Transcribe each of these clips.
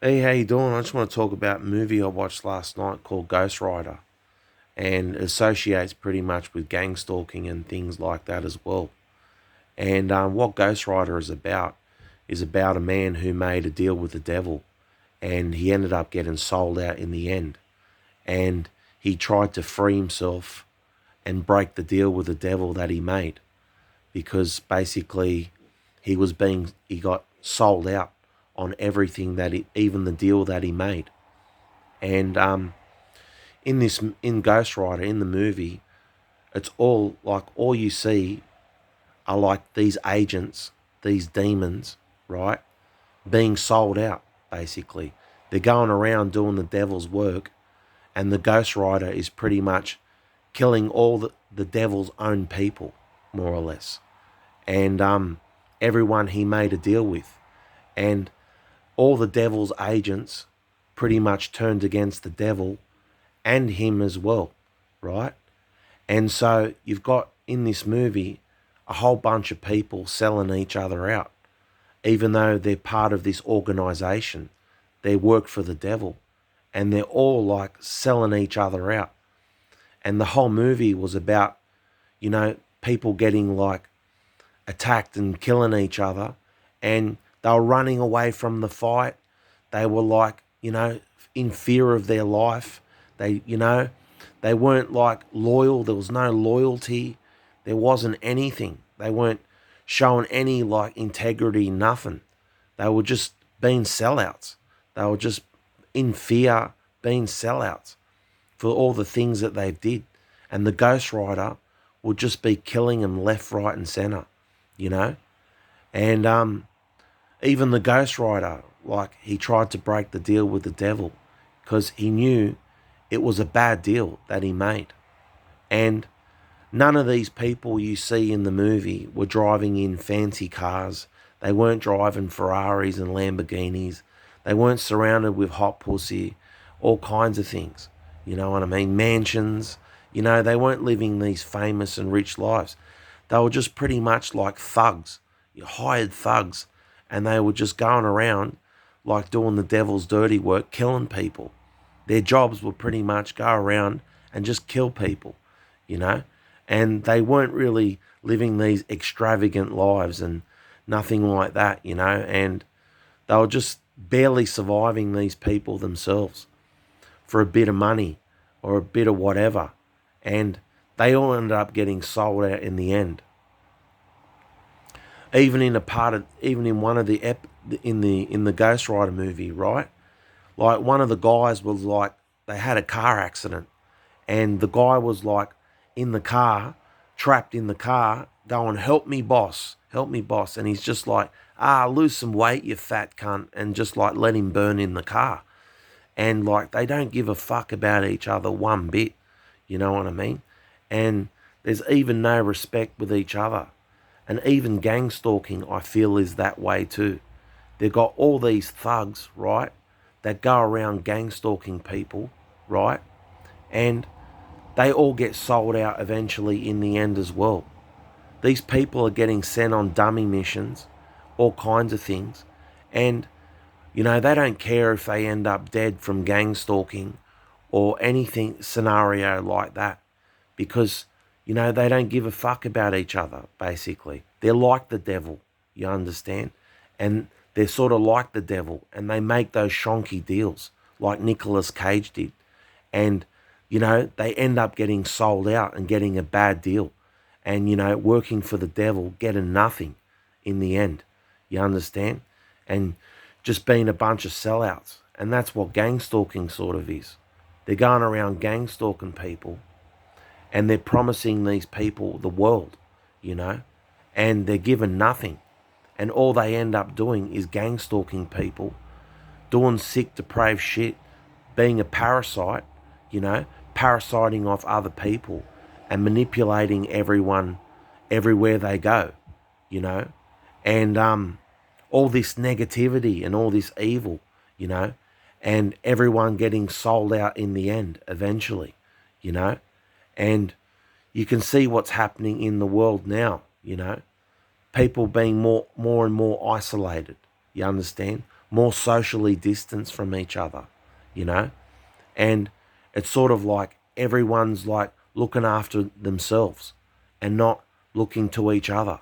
Hey, how you doing? I just want to talk about a movie I watched last night called Ghost Rider, and it associates pretty much with gang stalking and things like that as well. And what Ghost Rider is about a man who made a deal with the devil, and he ended up getting sold out in the end. And he tried to free himself and break the deal with the devil that he made, because basically he got sold out on everything even the deal that he made. And in Ghost Rider in the movie, it's all like all you see are like these agents, these demons, right, being sold out. Basically, they're going around doing the devil's work, and the Ghost Rider is pretty much killing all the devil's own people, more or less, and everyone he made a deal with, and all the devil's agents pretty much turned against the devil and him as well, right? And so you've got in this movie a whole bunch of people selling each other out, even though they're part of this organization. They work for the devil, and they're all like selling each other out. And the whole movie was about, people getting like attacked and killing each other, and they were running away from the fight. They were like, in fear of their life. They weren't like loyal. There was no loyalty. There wasn't anything. They weren't showing any like integrity, nothing. They were just being sellouts. They were just in fear being sellouts for all the things that they did. And the Ghost Rider would just be killing them left, right, and center, you know? And even the Ghost Rider, like he tried to break the deal with the devil because he knew it was a bad deal that he made. And none of these people you see in the movie were driving in fancy cars. They weren't driving Ferraris and Lamborghinis. They weren't surrounded with hot pussy, all kinds of things. You know what I mean? Mansions. They weren't living these famous and rich lives. They were just pretty much like thugs, hired thugs, and they were just going around like doing the devil's dirty work, killing people. Their jobs were pretty much go around and just kill people, you know? And they weren't really living these extravagant lives and nothing like that, and they were just barely surviving, these people themselves, for a bit of money or a bit of whatever. And they all ended up getting sold out in the end. Even in one of the in the Ghost Rider movie, right? Like one of the guys was like they had a car accident, and the guy was like in the car, trapped in the car, going, help me, boss. And he's just like, lose some weight, you fat cunt, and just like let him burn in the car. And like they don't give a fuck about each other one bit, you know what I mean? And there's even no respect with each other. And even gang stalking, I feel, is that way too. They've got all these thugs, right, that go around gang stalking people, right? And they all get sold out eventually in the end as well. These people are getting sent on dummy missions, all kinds of things. And, they don't care if they end up dead from gang stalking or anything scenario like that, because, they don't give a fuck about each other, basically. They're like the devil, you understand? And they're sort of like the devil, and they make those shonky deals like Nicolas Cage did. And, they end up getting sold out and getting a bad deal, and, working for the devil, getting nothing in the end. You understand? And just being a bunch of sellouts. And that's what gang stalking sort of is. They're going around gang stalking people, and they're promising these people the world, you know, and they're given nothing. And all they end up doing is gang stalking people, doing sick, depraved shit, being a parasite, parasiting off other people and manipulating everyone everywhere they go, you know, and all this negativity and all this evil, you know, and everyone getting sold out in the end eventually, you know, and you can see what's happening in the world now, people being more and more isolated, you understand? more socially distanced from each other, you know? And it's sort of like everyone's like looking after themselves and not looking to each other.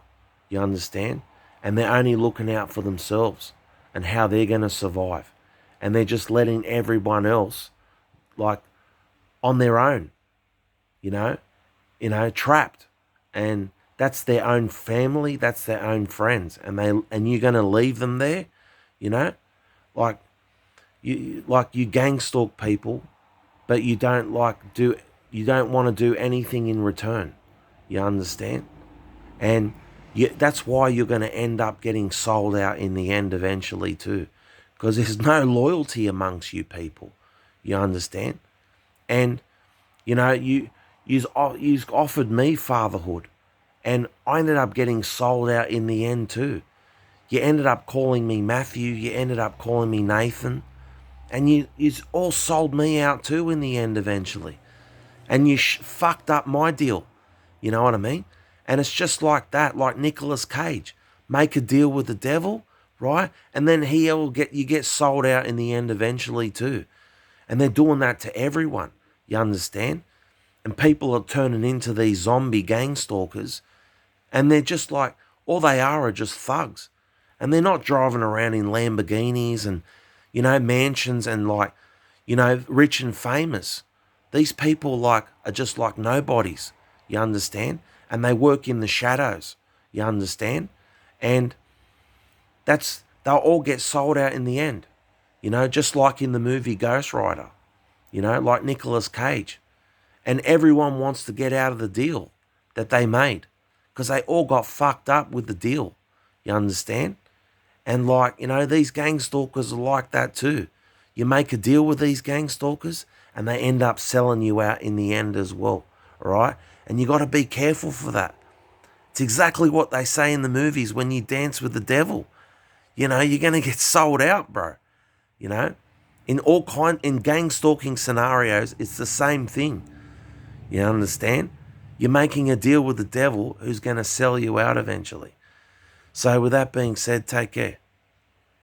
You understand? And they're only looking out for themselves and how they're going to survive. And they're just letting everyone else like on their own, you know, trapped. And that's their own family, that's their own friends, and you're going to leave them there, you know? Like you gang stalk people, but you don't want to do anything in return. You understand? And that's why you're going to end up getting sold out in the end eventually too, because there's no loyalty amongst you people. You understand? And you offered me fatherhood, and I ended up getting sold out in the end too. You ended up calling me Matthew. You ended up calling me Nathan, and you all sold me out too in the end eventually. And you fucked up my deal. You know what I mean? And it's just like that, like Nicolas Cage. Make a deal with the devil, right? And then you get sold out in the end eventually too. And they're doing that to everyone. You understand? And people are turning into these zombie gang stalkers, and they're just like, all they are just thugs. And they're not driving around in Lamborghinis and, mansions and like, rich and famous. These people are just like nobodies. You understand? And they work in the shadows. You understand? And they'll all get sold out in the end. Just like in the movie Ghost Rider. Like Nicolas Cage. And everyone wants to get out of the deal that they made, because they all got fucked up with the deal. You understand? And these gang stalkers are like that too. You make a deal with these gang stalkers and they end up selling you out in the end as well. All right? And you got to be careful for that. It's exactly what they say in the movies when you dance with the devil. You're going to get sold out, bro. In gang stalking scenarios, it's the same thing. You understand? You're making a deal with the devil who's going to sell you out eventually. So with that being said, take care.